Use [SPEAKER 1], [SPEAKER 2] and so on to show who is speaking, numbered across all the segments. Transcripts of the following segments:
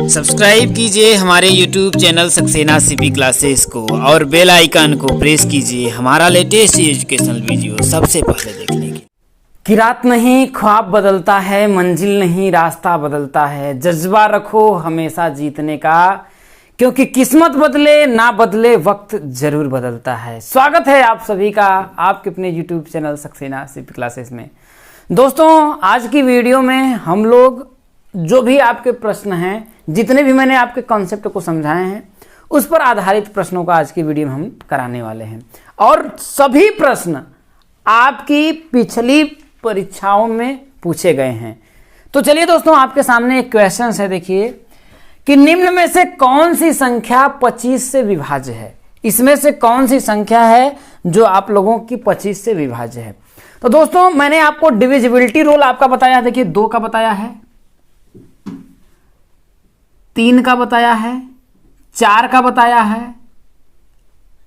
[SPEAKER 1] Subscribe कीजिए हमारे YouTube channel Saxena CP classes को और बेल आइकन को प्रेस कीजिए हमारा लेटेस्ट एजुकेशनल वीडियो सबसे पहले देखने के।
[SPEAKER 2] किरात नहीं ख्वाब बदलता है, मंजिल नहीं रास्ता बदलता है। जज्बा रखो हमेशा जीतने का, क्योंकि किस्मत बदले ना बदले वक्त जरूर बदलता है। स्वागत है आप सभी का आपके अपने YouTube channel Saxena CP classes में। दोस्तों, आज की वीडियो में हम लोग जो भी आपके प्रश्न हैं, जितने भी मैंने आपके कॉन्सेप्ट को समझाए हैं, उस पर आधारित प्रश्नों का आज की वीडियो में हम कराने वाले हैं। और सभी प्रश्न आपकी पिछली परीक्षाओं में पूछे गए हैं। तो चलिए दोस्तों, आपके सामने एक क्वेश्चन है। देखिए कि निम्न में से कौन सी संख्या 25 से विभाज्य है। इसमें से कौन सी संख्या है जो आप लोगों की 25 से विभाज्य है। तो दोस्तों, मैंने आपको डिविजिबिलिटी रूल आपका बताया। देखिए 2 का बताया है, 3 का बताया है, 4 का बताया है,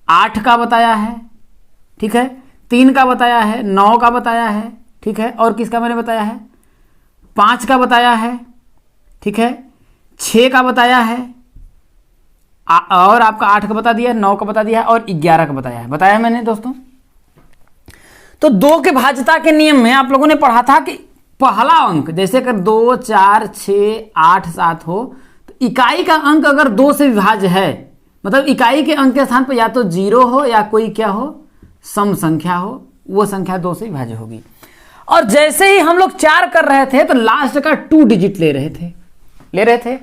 [SPEAKER 2] 8 का बताया है, ठीक है, 3 का बताया है, 9 का बताया है, ठीक है, और किसका मैंने बताया है, 5 का बताया है, ठीक है, 6 का बताया है, और आपका 8 का बता दिया, 9 का बता दिया और 11 का बताया है मैंने दोस्तों। तो 2 के भाज्यता के नियम में आप लोगों ने पढ़ा था कि पहला अंक जैसे अगर 2, 4, 6, 8, 7 हो, तो इकाई का अंक अगर 2 से विभाज्य है, मतलब इकाई के अंक के स्थान पर या तो 0 हो या कोई क्या हो, सम संख्या हो, वो संख्या 2 से विभाज्य होगी। और जैसे ही हम लोग 4 कर रहे थे तो लास्ट का 2 डिजिट ले रहे थे।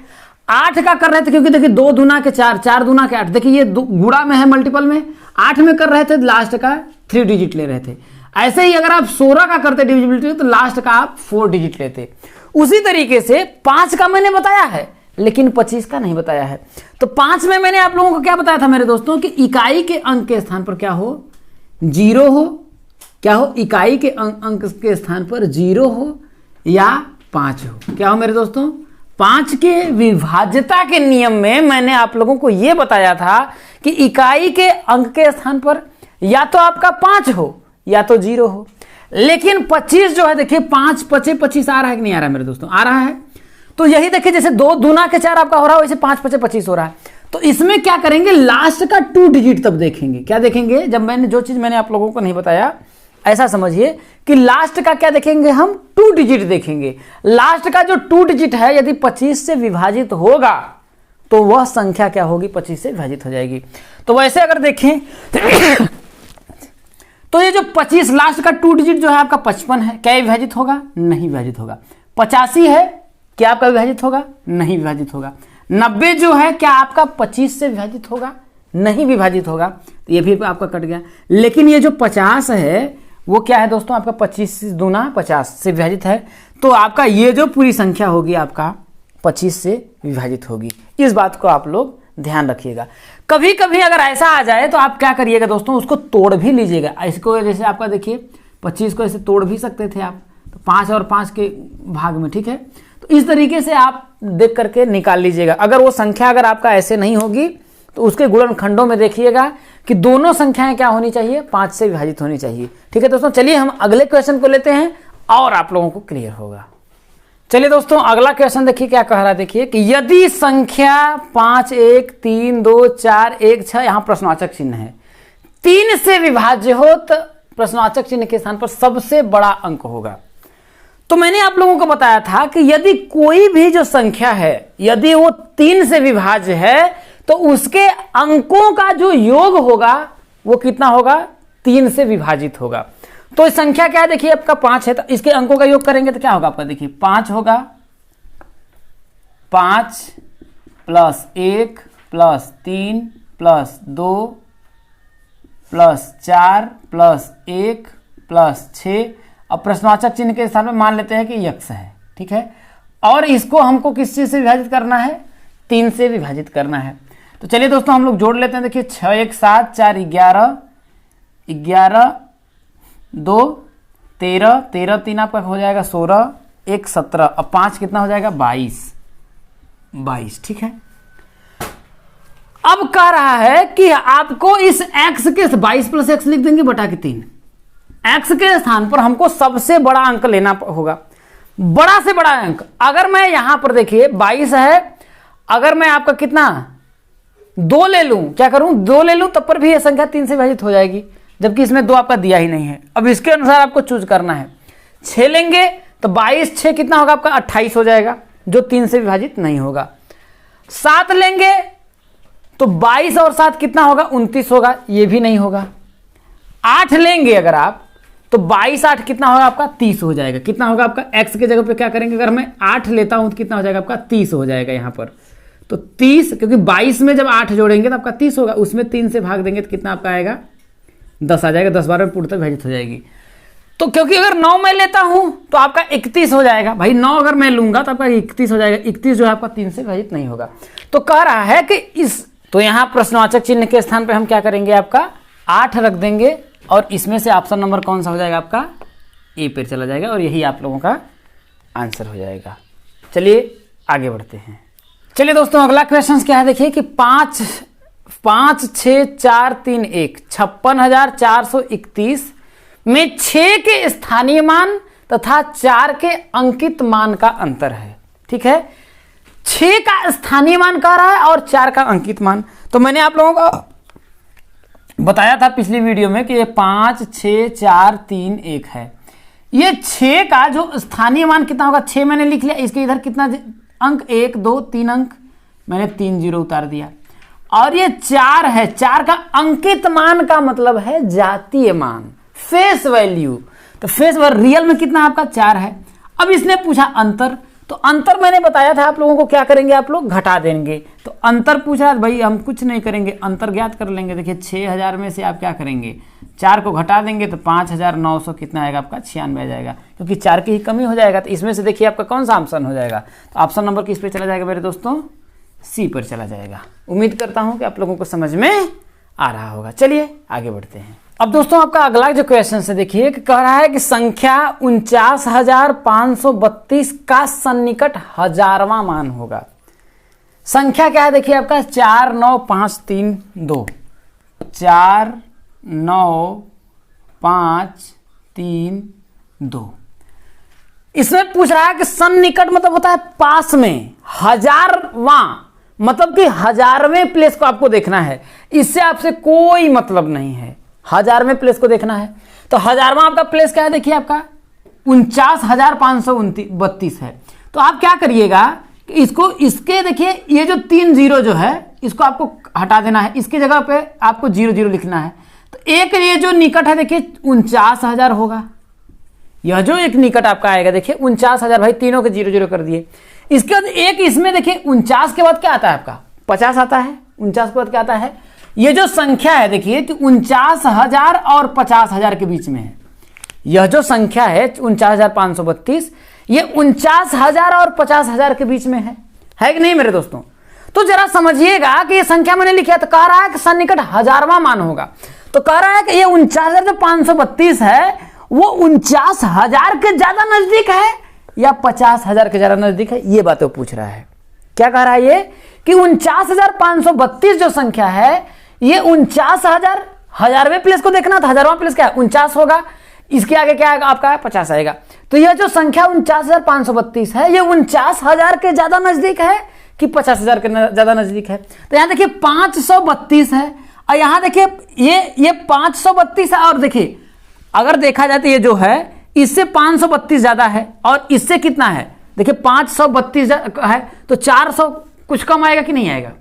[SPEAKER 2] 8 का कर रहे थे, क्योंकि देखिए 2 दूना के 4, 4 दूना के 8, देखिए ये गुणा में है, मल्टीपल में। 8 में कर रहे थे, लास्ट का 3 डिजिट ले रहे थे। ऐसे ही अगर आप 16 का करते डिविजिबिलिटी तो लास्ट का आप 4 डिजिट लेते। उसी तरीके से 5 का मैंने बताया है, लेकिन 25 का नहीं बताया है। तो 5 में मैंने आप लोगों को क्या बताया था मेरे दोस्तों, कि इकाई के अंक के स्थान पर क्या हो, 0 हो, क्या हो, इकाई के अंक के स्थान पर 0 हो या 5 हो। क्या हो मेरे दोस्तों, 5 के विभाज्यता के नियम में मैंने आप लोगों को यह बताया था कि इकाई के अंक के स्थान पर या तो आपका 5 हो या तो 0 हो। लेकिन 25 जो है, देखिए 5 5 25 आ रहा है कि नहीं आ रहा है मेरे दोस्तों, आ रहा है। तो यही देखिए जैसे 2 दूना के 4 आपका हो रहा है, वैसे 5 5 25 हो रहा है। तो इसमें क्या करेंगे, लास्ट का 2 डिजिट तब देखेंगे। क्या देखेंगे, जब मैंने जो चीज मैंने आप लोगों को नहीं बताया, ऐसा समझिए कि लास्ट का क्या देखेंगे, हम 2 डिजिट देखेंगे। लास्ट का जो 2 डिजिट है यदि 25 से विभाजित होगा तो वह संख्या क्या होगी, 25 से विभाजित हो जाएगी। तो वैसे अगर देखें तो ये जो 25 लास्ट का 2 डिजिट जो है आपका 55 है, क्या विभाजित होगा, नहीं विभाजित होगा। 85 है, क्या आपका विभाजित होगा, नहीं विभाजित होगा। 90 जो है, क्या आपका 25 से विभाजित होगा, नहीं विभाजित होगा। तो ये भी आपका कट गया। लेकिन ये जो 50 है वो क्या है दोस्तों, आपका 25 दूना 50 से विभाजित है। तो आपका ये जो पूरी संख्या होगी आपका 25 से विभाजित होगी। इस बात को आप लोग ध्यान रखिएगा। कभी कभी अगर ऐसा आ जाए तो आप क्या करिएगा दोस्तों, उसको तोड़ भी लीजिएगा। इसको जैसे आपका देखिए 25 को ऐसे तोड़ भी सकते थे आप, तो 5 और 5 के भाग में, ठीक है। तो इस तरीके से आप देख करके निकाल लीजिएगा। अगर वो संख्या अगर आपका ऐसे नहीं होगी तो उसके गुणनखंडों में देखिएगा कि दोनों संख्याएं क्या होनी चाहिए, 5 से विभाजित होनी चाहिए। ठीक है दोस्तों, चलिए हम अगले क्वेश्चन को लेते हैं और आप लोगों को क्लियर होगा। चलिए दोस्तों, अगला क्वेश्चन देखिए क्या कह रहा है। देखिए कि यदि संख्या 5 1 3 2 4 1 6, यहां प्रश्नवाचक चिन्ह है, 3 से विभाज्य हो तो प्रश्नवाचक चिन्ह के स्थान पर सबसे बड़ा अंक होगा। तो मैंने आप लोगों को बताया था कि यदि कोई भी जो संख्या है यदि वो 3 से विभाज्य है तो उसके अंकों का जो योग होगा वो कितना होगा, 3 से विभाजित होगा। तो संख्या क्या है, देखिए आपका 5 है, तो इसके अंकों का योग करेंगे तो क्या होगा आपका, देखिए 5 होगा, 5 + 1 + 3 + 2 + 4 + 1 + 6। अब प्रश्नवाचक चिन्ह के स्थान में मान लेते हैं कि यक्ष है, ठीक है। और इसको हमको किस चीज से विभाजित करना है, 3 से विभाजित करना है। तो चलिए दोस्तों हम लोग जोड़ लेते हैं। देखिए 6 1 7 4 11 11 2 13 13 3 आपका हो जाएगा 16 1 17, अब 5 कितना हो जाएगा, 22, ठीक है। अब कह रहा है कि आपको इस x के 22 + x लिख देंगे बटा के 3। x के स्थान पर हमको सबसे बड़ा अंक लेना होगा, बड़ा से बड़ा अंक। अगर मैं यहां पर देखिए 22 है अगर मैं आपका कितना 2 ले लूं, क्या करूं 2 ले लूं, तब पर भी यह संख्या 3 से विभाजित हो जाएगी, जबकि इसमें 2 आपका दिया ही नहीं है। अब इसके अनुसार आपको चूज करना है। 6 लेंगे तो 22 6 कितना होगा आपका 28 हो जाएगा, जो 3 से विभाजित नहीं होगा। 7 लेंगे तो 22 और 7 कितना होगा 29 होगा, ये भी नहीं होगा। 8 लेंगे अगर आप तो 22 8 कितना होगा आपका 30 हो जाएगा। कितना होगा आपका x के जगह पे क्या करेंगे, अगर मैं 8 लेता हूं तो कितना हो जाएगा आपका 30 हो जाएगा यहां पर। तो 30, क्योंकि 22 में जब 8 जोड़ेंगे तो आपका 30 होगा, उसमें 3 से भाग देंगे तो कितना आपका आएगा 10 आ जाएगा। 10 12 में पूर्णतः विभाजित हो जाएगी। तो क्योंकि अगर 9 मैं लेता हूं तो आपका 31 हो जाएगा। भाई 9 अगर मैं लूंगा तो आपका 31 हो जाएगा। 31 जो है आपका 3 से विभाजित नहीं होगा। तो कह रहा है कि इस, तो यहां प्रश्नवाचक चिन्ह के स्थान पे हम क्या करेंगे, आपका 8 रख देंगे और इसमें से ऑप्शन नंबर कौन सा हो जाएगा आपका ए पर चला जाएगा और यही आप लोगों का आंसर हो जाएगा। चलिए आगे बढ़ते हैं। चलिए दोस्तों अगला क्वेश्चन क्या है, देखिए कि 5 6 4 3 1 56,431 में 6 के स्थानीय मान तथा 4 के अंकित मान का अंतर है। ठीक है, 6 का स्थानीय मान कह रहा है और 4 का अंकित मान। तो मैंने आप लोगों को बताया था पिछली वीडियो में कि ये 5 6 4 3 1 है। ये 6 का जो स्थानीय मान कितना होगा, 6 मैंने लिख लिया, इसके इधर कितना अंक 1 2 3 अंक, मैंने 3 0 उतार दिया। और ये 4 है, 4 का अंकित मान का मतलब है जातीय मान, फेस वैल्यू। तो फेस वैल्यू रियल में कितना आपका 4 है। अब इसने पूछा अंतर, तो अंतर मैंने बताया था आप लोगों को क्या करेंगे, आप लोग घटा देंगे। तो अंतर पूछ रहा है, भाई हम कुछ नहीं करेंगे, अंतर ज्ञात कर लेंगे। देखिए 6000 में से आप क्या करेंगे, 4 को घटा देंगे तो 5900 कितना आएगा आपका 96 आ जाएगा, क्योंकि 4 की ही कमी हो जाएगा। तो इसमें से देखिए आपका कौन सा ऑप्शन हो जाएगा, तो ऑप्शन नंबर किस पे चला जाएगा मेरे दोस्तों, सी पर चला जाएगा। उम्मीद करता हूं कि आप लोगों को समझ में आ रहा होगा। चलिए आगे बढ़ते हैं। अब दोस्तों आपका अगला जो क्वेश्चन है देखिए कि कह रहा है कि संख्या 49,532 का सन्निकट हजारवां मान होगा। संख्या क्या है देखिए आपका 49532 49532। इसमें पूछ रहा है कि सन्निकट मतलब होता है पास में, हजारवां मतलब कि 1000वें प्लेस को आपको देखना है, इससे आपसे कोई मतलब नहीं है। 1000वें प्लेस को देखना है। तो 1000वां आपका प्लेस क्या है देखिए आपका 49,532 है। तो आप क्या करिएगा कि इसको, इसके देखिए ये जो 3 0 जो है इसको आपको हटा देना है, इसकी जगह पे आपको 0 0 लिखना है। तो एक ये जो निकट है देखिए 49,000 होगा। यह जो एक निकट आपका आएगा देखिए 49,000, भाई तीनों के 0 0 कर दिए। इसके बाद एक इसमें देखिए 49 के बाद क्या आता है आपका 50 आता है। 49 के बाद क्या आता है, ये जो संख्या है देखिए कि 49,000 और 50,000 के बीच में है। यह जो संख्या है 49,532 ये 49,000 और 50,000 के बीच में है कि नहीं मेरे दोस्तों। तो जरा समझिएगा कि ये संख्या मैंने लिखा तो कह रहा है कि सन्निकट 1000वां मान होगा। तो कह रहा है कि ये 49,532 है वो 49,000 के ज्यादा नजदीक है या 50,000 के ज्यादा नजदीक है, ये बात वो पूछ रहा है। क्या कह रहा है ये कि 49,532 जो संख्या है ये 49,000, 1000वें प्लेस को देखना था, 1000वां प्लेस क्या है 49 होगा, इसके आगे क्या आएगा आपका 50 आएगा। तो यह जो संख्या 49,532 है ये 49,000 के ज्यादा नजदीक है कि 50,000 के ज्यादा नजदीक है। तो यहां देखिए 532 है और यहां देखिए ये 532 है। और देखिए अगर देखा जाए तो ये जो है इससे 532 ज्यादा है और इससे कितना है देखिए 532 है, तो 400 कुछ कम आएगा कि नहीं आएगा,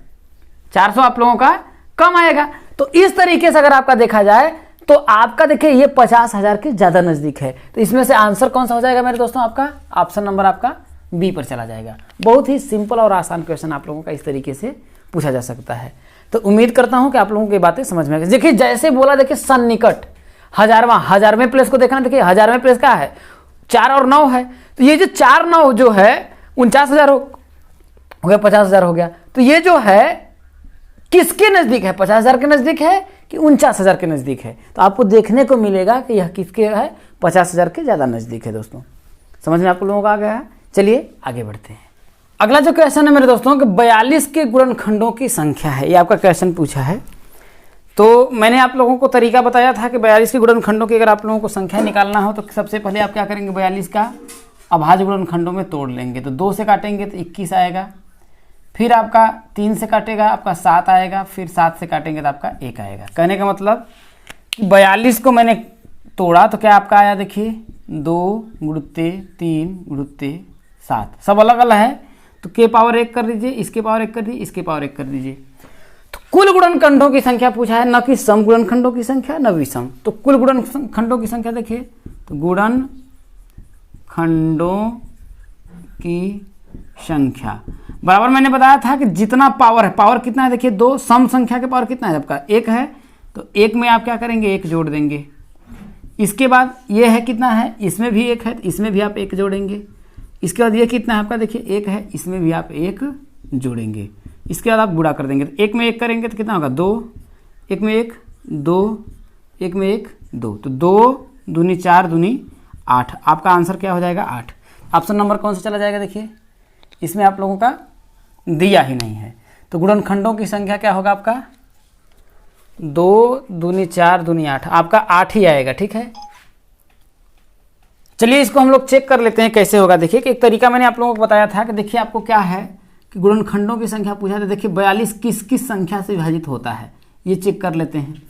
[SPEAKER 2] 400 आप लोगों का कम आएगा। तो इस तरीके से अगर आपका देखा जाए तो आपका देखिए ये 50,000 के ज्यादा नजदीक है। तो इसमें से आंसर कौन सा हो जाएगा मेरे दोस्तों, आपका ऑप्शन नंबर आपका बी पर चला जाएगा। बहुत ही सिंपल और आसान क्वेश्चन आप लोगों का इस तरीके से पूछा जा सकता है। तो उम्मीद करता हूं कि आप लोगों की बातें समझ में आ गई। देखिए जैसे बोला देखिए सन्निकट 1000वें प्लेस को देखना, देखिए 1000वें प्लेस क्या है 4 और 9 है। तो ये जो 4 9 जो है 49,000 हो गया, 50,000 हो गया। तो ये जो है किसके नजदीक है, 50,000 के नजदीक है कि 49,000 के नजदीक है। तो आपको देखने को मिलेगा कि यह किसके है 50,000 के ज्यादा नजदीक है। दोस्तों समझ में आप लोगों को आ गया है। चलिए आगे बढ़ते हैं। अगला जो क्वेश्चन है मेरे दोस्तों कि 42 के गुणनखंडों की संख्या है, ये आपका क्वेश्चन पूछा है। तो मैंने आप लोगों को तरीका बताया था कि 42 के गुणनखंडों की अगर आप लोगों को संख्या निकालना हो तो सबसे पहले आप क्या करेंगे 42 का अभाज्य गुणनखंडों में तोड़ लेंगे। तो 2 से काटेंगे तो 21 आएगा, फिर आपका 3 से काटेगा आपका 7 आएगा, फिर 7 से काटेंगे तो आपका 1 आएगा। कहने का मतलब 42 को मैंने तोड़ा तो क्या आपका आया, देखिए 2 गुणुत्ते 3 गुणुत्ते 7, सब अलग अलग है तो के पावर 1 कर दीजिए, इसके पावर 1 कर दीजिए, इसके पावर 1 कर दीजिए। तो कुल गुणनखंडों की संख्या पूछा है, न कि सम गुणनखंडों की संख्या न विषम। तो कुल गुणनखंडों की संख्या देखिए, तो गुणनखंडों की संख्या बराबर मैंने बताया था कि जितना पावर है, पावर कितना है देखिए 2, सम संख्या के पावर कितना है आपका 1 है, तो 1 में आप क्या करेंगे 1 जोड़ देंगे। इसके बाद ये है कितना है, इसमें भी 1 है तो इसमें भी आप 1 जोड़ेंगे। इसके बाद ये कितना है आपका देखिए 1 है, इसमें भी आप 1 जोड़ेंगे। इसके बाद आप गुणा कर देंगे, तो 1 में 1 करेंगे तो कितना होगा 2, 1 में 1 2, 1 में 1 2, तो 2 दूनी 4 दूनी 8, आपका आंसर क्या हो जाएगा 8। ऑप्शन नंबर कौन सा चला जाएगा देखिए, इसमें आप लोगों का दिया ही नहीं है। तो गुणनखंडों की संख्या क्या होगा आपका 2 दूनी 4 दूनी 8, आपका 8 ही आएगा। ठीक है, चलिए इसको हम लोग चेक कर लेते हैं कैसे होगा। देखिए कि एक तरीका मैंने आप लोगों को बताया था कि देखिए आपको क्या है कि गुणनखंडों की संख्या पूछा था, देखिए 42 किस किस संख्या से विभाजित होता है ये चेक कर लेते हैं।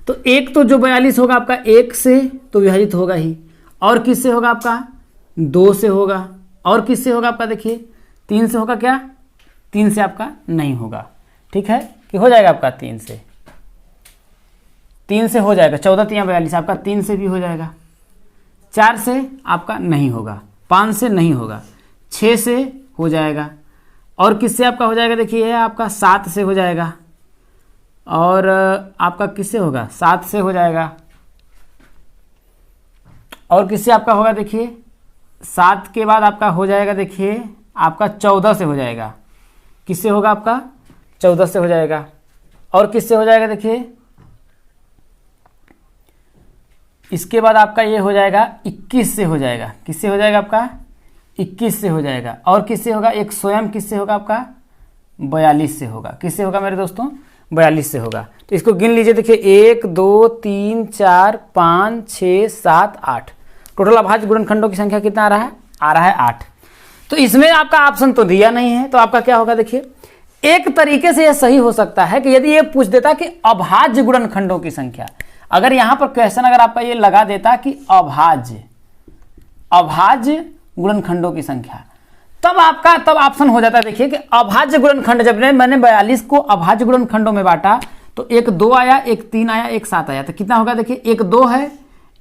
[SPEAKER 2] तो एक तो जो 42 होगा आपका 1 से तो विभाजित होगा ही, और किससे होगा आपका 2 से होगा, और किससे होगा आपका देखिए 3 से होगा, क्या 3 से आपका नहीं होगा। ठीक है, कि हो जाएगा आपका 3 से हो जाएगा, 14 3 42 आपका 3 से भी हो जाएगा, 4 से आपका नहीं होगा, 5 से नहीं होगा, 6 से हो जाएगा, और किससे आपका हो जाएगा देखिए ये आपका 7 से हो जाएगा, और आपका किससे होगा 7 से हो जाएगा, और किससे आपका होगा देखिए 7 के बाद आपका हो जाएगा देखिए आपका 14 से हो जाएगा, किससे होगा आपका 14 से हो जाएगा, और किससे हो जाएगा देखिए इसके बाद आपका ये हो जाएगा 21 से हो जाएगा, किससे हो जाएगा आपका 21 से हो जाएगा, और किससे होगा एक स्वयं किससे होगा आपका 42 से होगा, किससे होगा मेरे दोस्तों 42 से होगा। तो इसको गिन लीजिए देखिए 1 2 3 4 5 6 7 8, टोटल अभाज्य गुणनखंडों की संख्या कितना आ रहा है 8। तो इसमें आपका ऑप्शन तो दिया नहीं है, तो आपका क्या होगा देखिए, एक तरीके से यह सही हो सकता है कि यदि ये पूछ देता कि अभाज्य गुणनखंडों की संख्या, अगर यहां पर क्वेश्चन अगर आपका ये लगा देता कि अभाज्य गुणनखंडों की संख्या, तब ऑप्शन हो जाता है देखिए कि अभाज्य गुणनखंड, जब मैंने 42 को अभाज्य गुणनखंडों में बांटा तो एक 2 आया, एक 3 आया, एक 7 आया, तो कितना होगा देखिए एक 2 है,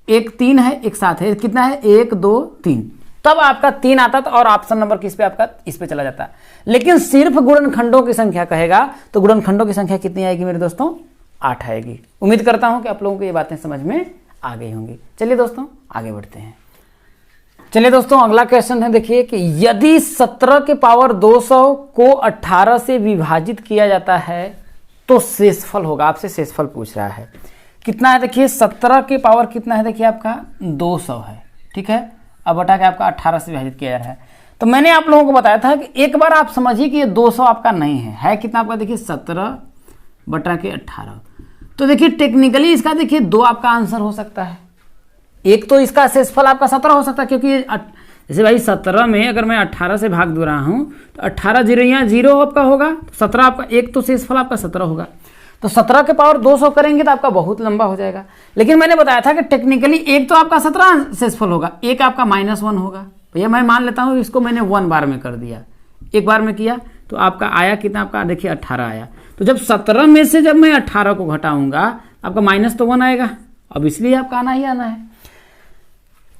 [SPEAKER 2] एक 3 है, एक 7 है, कितना है 1 2 3, तब आपका 3 आता था और ऑप्शन नंबर किस पे आपका इस पे चला जाता। लेकिन सिर्फ गुणनखंडों की संख्या कहेगा तो गुणनखंडों की संख्या कितनी आएगी मेरे दोस्तों 8 आएगी। उम्मीद करता हूं कि आप लोगों को ये बातें समझ में आ गई होंगी। चलिए दोस्तों आगे बढ़ते हैं। चलिए दोस्तों अगला क्वेश्चन है देखिए कि यदि 17 के पावर 200 को 18 से विभाजित किया जाता है तो शेषफल होगा। आपसे शेषफल पूछ रहा है, कितना है देखिए 17 के पावर कितना है देखिए आपका 200 है, ठीक है। अब बटा के आपका 18 से विभाजित किया जा रहा है। तो मैंने आप लोगों को बताया था कि एक बार आप समझिए कि ये 200 आपका नहीं है कितना आपका देखिए 17 बटा के 18। तो देखिए टेक्निकली इसका देखिए 2 आपका आंसर हो सकता है। एक तो इसका शेषफल आपका 17 हो सकता है, क्योंकि जैसे भाई 17 में अगर मैं 18 से भाग दे रहा हूं तो 18 जीरो यहाँ 0 आपका होगा, तो 17 आपका एक तो शेषफल आपका 17 होगा। तो 17 के पावर 200 करेंगे तो आपका बहुत लंबा हो जाएगा। लेकिन मैंने बताया था कि टेक्निकली एक तो आपका 17 शेषफल होगा, एक आपका -1 होगा। भैया मैं मान लेता हूँ इसको मैंने 1 बार में कर दिया, एक बार में किया तो आपका आया कितना आपका देखिए 18 आया। तो जब 17 में से जब मैं 18 को घटाऊंगा आपका माइनस तो 1 आएगा, अब इसलिए आपका आना ही आना है।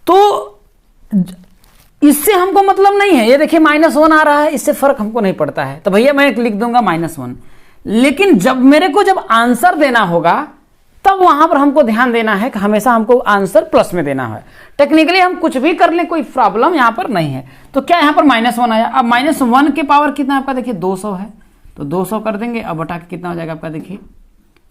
[SPEAKER 2] तो इससे हमको मतलब नहीं है, ये देखिए -1 आ रहा है, इससे फर्क हमको नहीं पड़ता है। तो भैया मैं लिख दूंगा -1। लेकिन जब मेरे को जब आंसर देना होगा तब वहां पर हमको ध्यान देना है कि हमेशा हमको आंसर प्लस में देना है। टेक्निकली हम कुछ भी कर लें कोई प्रॉब्लम यहां पर नहीं है। तो क्या यहां पर -1 आया, अब -1 के पावर कितना आपका देखिए 200 है, तो 200 कर देंगे। अब बटा के कितना हो जाएगा आपका देखिए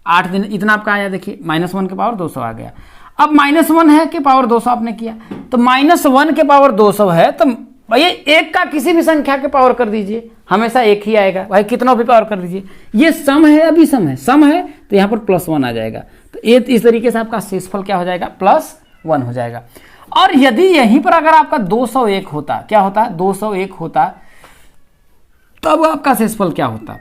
[SPEAKER 2] 8 दिन इतना आपका आया, देखिए -1 के पावर 200 आ गया। अब -1 है के पावर 200 आपने किया, तो -1 के पावर 200 है, तो भैया एक का किसी भी संख्या के पावर कर दीजिए, हमेशा एक ही आएगा। भाई कितना भी पावर कर दीजिए, ये सम है, अभी सम है तो यहाँ पर +1 आ जाएगा। तो ये इस तरीके से आपका शेषफल क्या हो जाएगा +1 हो जाएगा। और यदि यहीं पर अगर आपका 201 होता, क्या होता 201 होता, तब आपका शेषफल क्या होता?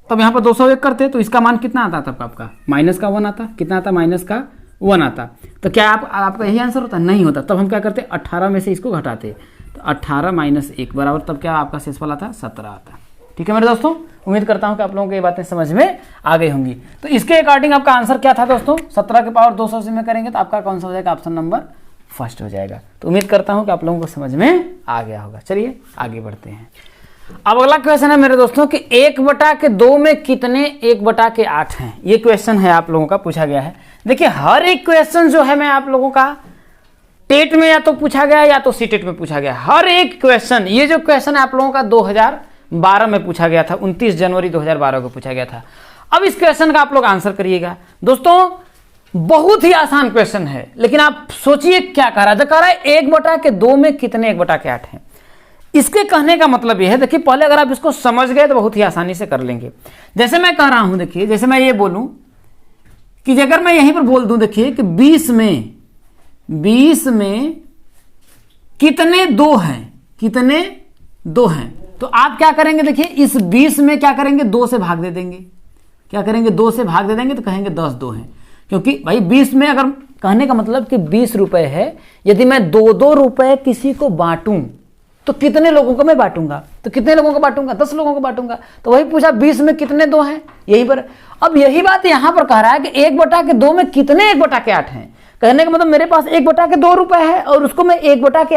[SPEAKER 2] तब यहाँ पर 201 करते तो इसका मान कितना आता? तब आपका माइनस का 1 आता। कितना आता? माइनस का 1 आता। तो क्या आपका यही आंसर होता? नहीं होता। तब हम क्या करते? 18 में से इसको घटाते, तो 18 - 1 बराबर तब क्या आपका शेषफल आता? 17 आता। ठीक है मेरे दोस्तों, उम्मीद करता हूँ कि आप लोगों को ये बातें समझ में आ गई होंगी। तो इसके अकॉर्डिंग आपका आंसर क्या था दोस्तों? 17 के पावर 280 में करेंगे तो आपका कौन सा हो जाएगा? ऑप्शन नंबर फर्स्ट हो जाएगा। तो उम्मीद करता हूँ कि आप लोगों को समझ में आ गया होगा। चलिए आगे बढ़ते हैं। अब अगला क्वेश्चन है मेरे दोस्तों कि 1/2 में कितने 1/8 हैं? ये क्वेश्चन है आप लोगों का, पूछा गया है। देखिए हर एक क्वेश्चन जो है मैं आप लोगों का टेट में या तो पूछा गया या तो सीटेट में पूछा गया। हर एक क्वेश्चन, ये जो क्वेश्चन है आप लोगों का 2012 में पूछा गया था, 29 जनवरी 2012 को पूछा गया था। अब इस क्वेश्चन का आप लोग आंसर करिएगा। दोस्तों बहुत ही आसान क्वेश्चन है, लेकिन आप सोचिए क्या कह रहा है। कह रहा है 1/2 में कितने 1/8 हैं। इसके कहने का मतलब यह है, देखिए पहले अगर आप इसको समझ गए तो बहुत ही आसानी से कर लेंगे। जैसे मैं कह रहा हूं, देखिए जैसे मैं ये बोलूं कि अगर मैं यहीं पर बोल दूं, देखिए कि 20 में कितने 2 हैं, कितने 2 हैं, तो आप क्या करेंगे? देखिए इस 20 में क्या करेंगे? 2 से भाग दे देंगे। क्या करेंगे? 2 से भाग दे देंगे तो कहेंगे 10 2 हैं। क्योंकि भाई 20 में अगर कहने का मतलब कि 20 रुपए है, यदि मैं 2-2 रुपए किसी को बांटूं तो कितने लोगों को मैं बांटूंगा? तो कितने लोगों को बांटूंगा? 10 लोगों को बांटूंगा। तो वही पूछा 20 में कितने 2 हैं, यहीं पर। अब यही बात यहां पर कह रहा है कि 1/2 में कितने 1/8 हैं। कहने का मतलब मेरे पास 1/2 रुपए है और उसको मैं 1/8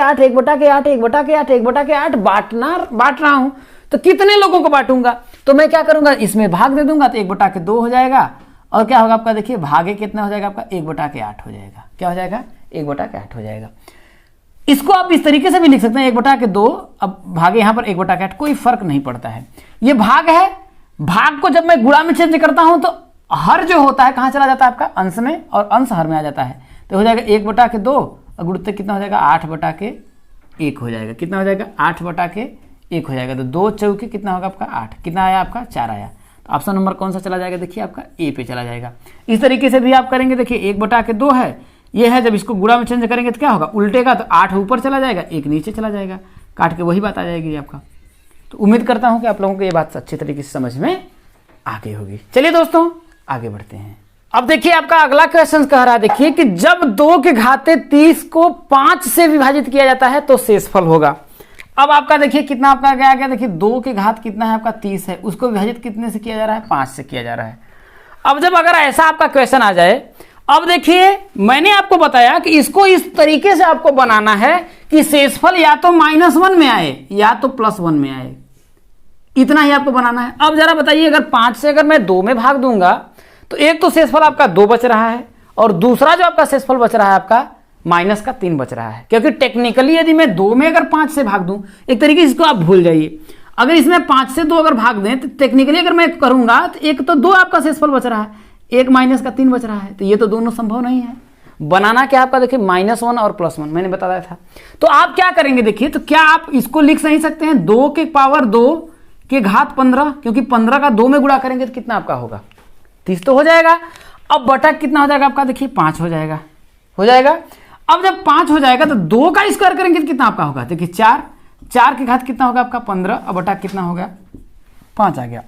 [SPEAKER 2] बांट रहा हूं, तो कितने लोगों को बांटूंगा? तो मैं क्या करूंगा? इसमें भाग दे दूंगा तो 1/2 हो जाएगा। और क्या होगा आपका? देखिए भागे कितना हो जाएगा आपका? 1/8 हो जाएगा। क्या हो जाएगा? 1/8 हो जाएगा। इसको आप इस तरीके से भी लिख सकते हैं 1/2। अब भागे यहां पर 1/8, कोई फर्क नहीं पड़ता है। ये भाग है, भाग को जब मैं गुणा में चेंज करता हूं तो हर जो होता है कहां चला जाता है? आपका अंश में, और अंश हर में आ जाता है। तो हो जाएगा 1/2 और गुणित कितना हो जाएगा? 8/1 हो जाएगा। कितना हो जाएगा? 8/1 हो जाएगा। तो 2 चौके कितना होगा आपका? 8। कितना आया आपका? 4 आया। तो ऑप्शन नंबर कौन सा चला जाएगा? देखिए आपका ए पे चला जाएगा। इस तरीके से भी आप करेंगे। देखिए 1/2 है, ये है, जब इसको गुणा में चेंज करेंगे तो क्या होगा? उल्टेगा तो 8 ऊपर चला जाएगा, 1 नीचे चला जाएगा, काट के वही बात आ जाएगी आपका। तो उम्मीद करता हूं कि आप लोगों को ये बात अच्छी तरीके से समझ में आ गई होगी। चलिए दोस्तों आगे बढ़ते हैं। अब देखिए आपका अगला क्वेश्चन कह रहा है, देखिए कि जब 2 के घाते 30 को 5 से विभाजित किया जाता है तो शेषफल होगा। अब आपका देखिए कितना आपका क्या गया? देखिए 2 के घात कितना है आपका? 30 है, उसको विभाजित कितने से किया जा रहा है? 5 से किया जा रहा है। अब जब अगर ऐसा आपका क्वेश्चन आ जाए, अब देखिए मैंने आपको बताया कि इसको इस तरीके से आपको बनाना है कि शेषफल या तो -1 में आए या तो +1 में आए, इतना ही आपको बनाना है। अब जरा बताइए, अगर 5 से अगर मैं 2 में भाग दूंगा तो एक तो शेषफल आपका 2 बच रहा है, और दूसरा जो आपका शेषफल बच रहा है आपका -3 बच रहा है। क्योंकि टेक्निकली यदि मैं 2 में अगर 5 से भाग दूं, एक तरीके से इसको आप भूल जाइए, अगर इसमें 5 से 2 अगर भाग दें तो टेक्निकली अगर मैं करूंगा तो एक तो 2 आपका शेषफल बच रहा है, एक -3 बच रहा है। तो ये तो दोनों संभव नहीं है। बनाना क्या आपका? देखिए -1 और +1 मैंने बताया था। तो आप क्या करेंगे? देखिए तो क्या आप इसको लिख नहीं सकते हैं 2 के पावर 2 के घात 15, क्योंकि 15 का 2 में गुणा करेंगे तो कितना आपका होगा? 30 तो हो जाएगा। अब बटा कितना हो जाएगा आपका? देखिए 5 हो जाएगा, हो जाएगा। अब जब 5 हो जाएगा तो 2 का स्क्वायर करेंगे तो कितना आपका होगा? देखिए 4 के घात कितना होगा आपका? 15। अब बटा कितना हो गया? 5 आ गया।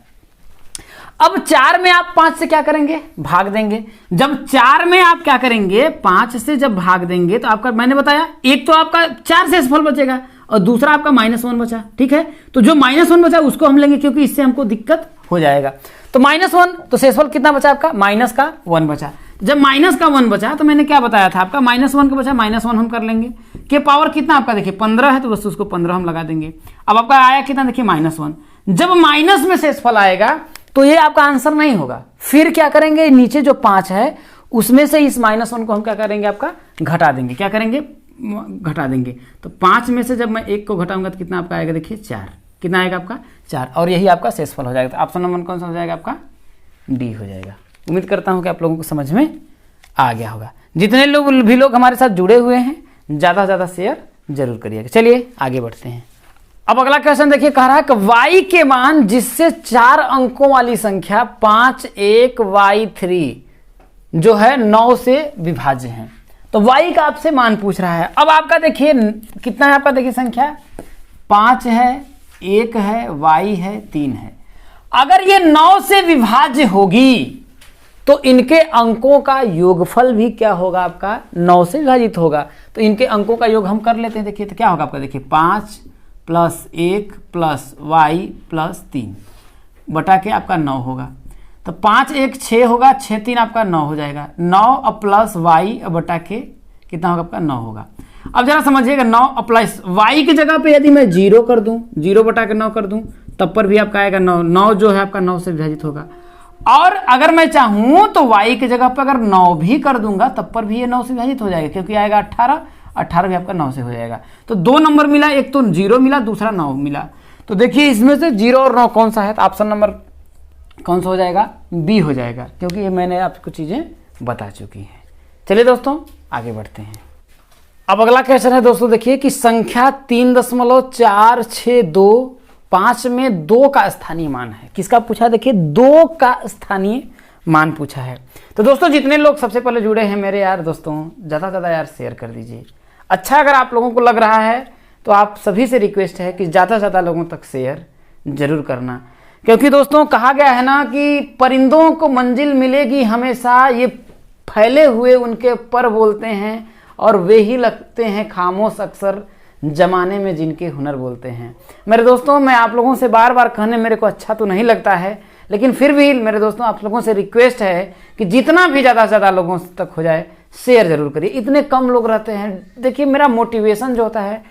[SPEAKER 2] अब 4 में आप 5 से क्या करेंगे? भाग देंगे। जब 4 में आप क्या करेंगे? 5 से जब भाग देंगे तो आपका, मैंने बताया, एक तो आपका 4 शेषफल बचेगा और दूसरा आपका -1 बचा। ठीक है, तो जो -1 बचा उसको हम लेंगे, क्योंकि इससे हमको दिक्कत हो जाएगा। तो -1, तो शेषफल कितना बचा आपका? -1 बचा। जब -1 बचा तो मैंने क्या बताया था आपका? -1 का बचा, -1 हम कर लेंगे। के पावर कितना आपका? देखिए 15 है, तो बस उसको 15 हम लगा देंगे। अब आपका आया कितना? देखिए -1। जब माइनस में शेषफल आएगा तो ये आपका आंसर नहीं होगा। फिर क्या करेंगे? नीचे जो 5 है उसमें से इस -1 को हम क्या करेंगे? आपका घटा देंगे। क्या करेंगे? घटा देंगे। तो 5 में से जब मैं 1 को घटाऊंगा तो कितना आपका आएगा? देखिए 4। कितना आएगा आपका? 4। और यही आपका शेषफल हो जाएगा। तो ऑप्शन नंबर कौन सा हो जाएगा आपका? डी हो जाएगा। उम्मीद करता हूं कि आप लोगों को समझ में आ गया होगा। जितने लोग हमारे साथ जुड़े हुए हैं, ज़्यादा से ज़्यादा शेयर जरूर करिएगा। चलिए आगे बढ़ते हैं। अब अगला क्वेश्चन देखिए, कह रहा है कि y के मान जिससे 4 अंकों वाली संख्या 5, 1, y3 जो है 9 से विभाज्य है। तो y का आपसे मान पूछ रहा है। अब आपका देखिए कितना है आपका? देखिए संख्या 5 है, 1 है, y है 3 है। अगर ये 9 से विभाज्य होगी तो इनके अंकों का योगफल भी क्या होगा आपका 9 से विभाजित होगा। तो इनके अंकों का योग हम कर लेते हैं। देखिए तो क्या होगा आपका, देखिए 5 + 1 + y + 3 बटा के आपका 9 होगा। तो 5 1 6 होगा, 6 3 आपका 9 हो जाएगा। 9 प्लस y बटा के कितना होगा आपका 9 होगा। अब जरा समझिएगा 9 प्लस y की जगह पे यदि मैं 0 कर दूं, 0 बटा के 9 कर दूं, तब पर भी आपका आएगा 9। 9 जो है आपका 9 से विभाजित होगा। और अगर मैं चाहूं तो y की जगह पर अगर 9 भी कर दूंगा तब पर भी ये 9 से विभाजित हो जाएगा, क्योंकि आएगा 18, 18 भी आपका 9 से हो जाएगा। तो 2 नंबर मिला, एक तो 0 मिला, दूसरा 9 मिला। तो देखिए इसमें से 0 और 9 कौन सा है, तो ऑप्शन नंबर कौन सा हो जाएगा, बी हो जाएगा, क्योंकि ये मैंने आपको चीजें बता चुकी हैं। चलिए दोस्तों आगे बढ़ते हैं। अब अगला क्वेश्चन है दोस्तों, देखिए कि संख्या 3.462 में 2 का स्थानीय मान है। किसका पूछा, देखिए 2 का स्थानीय मान पूछा है। तो दोस्तों जितने लोग सबसे पहले जुड़े हैं मेरे यार दोस्तों, ज़्यादा से ज़्यादा यार शेयर कर दीजिए। अच्छा अगर आप लोगों को लग रहा है तो आप सभी से रिक्वेस्ट है कि ज़्यादा से ज़्यादा लोगों तक शेयर जरूर करना, क्योंकि दोस्तों कहा गया है ना कि परिंदों को मंजिल मिलेगी हमेशा, ये फैले हुए उनके पर बोलते हैं और वे ही लगते हैं खामोश अक्सर जमाने में जिनके हुनर बोलते हैं। मेरे दोस्तों मैं आप लोगों से बार बार कहने मेरे को अच्छा तो नहीं लगता है, लेकिन फिर भी मेरे दोस्तों आप लोगों से रिक्वेस्ट है कि जितना भी ज़्यादा से ज़्यादा लोगों तक हो जाए शेयर जरूर करिए। इतने कम लोग रहते हैं, देखिए मेरा मोटिवेशन जो होता है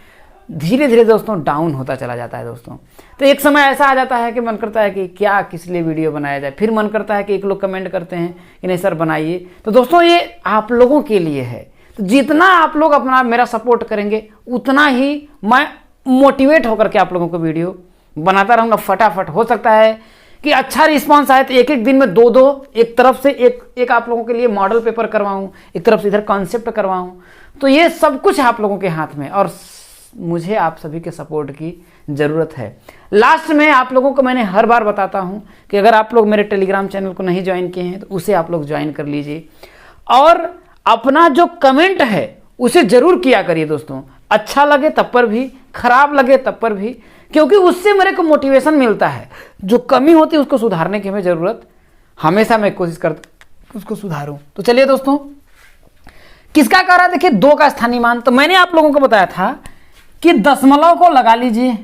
[SPEAKER 2] धीरे धीरे दोस्तों डाउन होता चला जाता है दोस्तों। तो एक समय ऐसा आ जाता है कि मन करता है कि क्या किस लिए वीडियो बनाया जाए, फिर मन करता है कि एक लोग कमेंट करते हैं कि नहीं सर बनाइए। तो दोस्तों ये आप लोगों के लिए है, तो जितना आप लोग अपना मेरा सपोर्ट करेंगे उतना ही मैं मोटिवेट होकर के आप लोगों को वीडियो बनाता रहूँगा फटाफट। हो सकता है कि अच्छा रिस्पांस आए तो एक एक दिन में 2-2 एक तरफ से एक आप लोगों के लिए मॉडल पेपर करवाऊँ, एक तरफ से इधर कॉन्सेप्ट करवाऊँ। तो ये सब कुछ आप लोगों के हाथ में, और मुझे आप सभी के सपोर्ट की ज़रूरत है। लास्ट में आप लोगों को मैंने हर बार बताता हूं कि अगर आप लोग मेरे टेलीग्राम चैनल को नहीं ज्वाइन किए हैं तो उसे आप लोग ज्वाइन कर लीजिए, और अपना जो कमेंट है उसे ज़रूर किया करिए दोस्तों। अच्छा लगे तब पर भी, खराब लगे तब पर भी, क्योंकि उससे मेरे को मोटिवेशन मिलता है। जो कमी होती है उसको सुधारने की हमें ज़रूरत, हमेशा मैं कोशिश करता उसको सुधारूँ। तो चलिए दोस्तों किसका कह रहा है, देखिए 2 का स्थानीय मान। तो मैंने आप लोगों को बताया था कि दशमलव को लगा लीजिए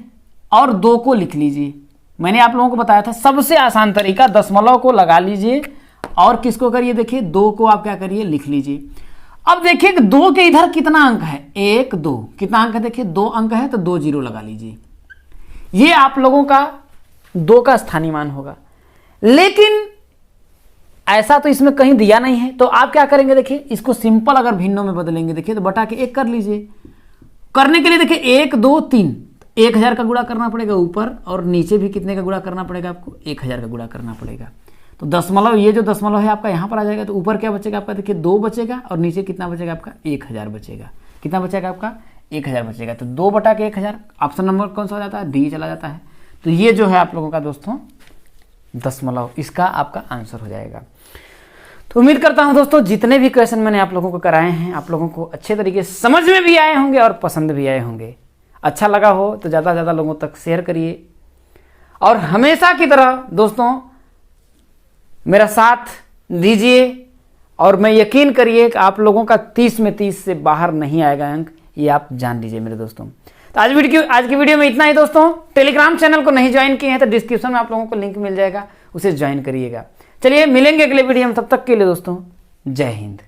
[SPEAKER 2] और 2 को लिख लीजिए। मैंने आप लोगों को बताया था सबसे आसान तरीका, दशमलव को लगा लीजिए और किसको करिए, देखिए 2 को आप क्या करिए लिख लीजिए। अब देखिए 2 के इधर कितना अंक है, 1 2, कितना अंक है, देखिए 2 अंक है तो 2 0 लगा लीजिए। ये आप लोगों का 2 का स्थानीय मान होगा, लेकिन ऐसा तो इसमें कहीं दिया नहीं है। तो आप क्या करेंगे, देखिए इसको सिंपल अगर भिन्नों में बदलेंगे, देखिए तो बटा के 1 कर लीजिए। करने के लिए देखिए 1 2 3, 1000 का गुणा करना पड़ेगा ऊपर, और नीचे भी कितने का गुणा करना पड़ेगा आपको, 1000 का गुणा करना पड़ेगा। तो दशमलव, ये जो दशमलव है आपका यहाँ पर आ जाएगा, तो ऊपर क्या बचेगा आपका, देखिए 2 बचेगा, और नीचे कितना बचेगा आपका 1000 बचेगा। कितना बचेगा आपका 1000 बचेगा। तो 2 बटा के 1000, ऑप्शन नंबर कौन सा हो जाता है, डी चला जाता है। तो ये जो है आप लोगों का दोस्तों दशमलव, इसका आपका आंसर हो जाएगा। तो उम्मीद करता हूं दोस्तों जितने भी क्वेश्चन मैंने आप लोगों को कराए हैं आप लोगों को अच्छे तरीके से समझ में भी आए होंगे और पसंद भी आए होंगे। अच्छा लगा हो तो ज़्यादा से ज़्यादा लोगों तक शेयर करिए, और हमेशा की तरह दोस्तों मेरा साथ दीजिए, और मैं यकीन करिए कि आप लोगों का 30 में 30 से बाहर नहीं आएगा अंक, ये आप जान लीजिए मेरे दोस्तों। तो आज की वीडियो में इतना ही दोस्तों। टेलीग्राम चैनल को नहीं ज्वाइन किए हैं तो डिस्क्रिप्शन में आप लोगों को लिंक मिल जाएगा, उसे ज्वाइन करिएगा। चलिए मिलेंगे अगले वीडियो में, तब तक के लिए दोस्तों जय हिंद।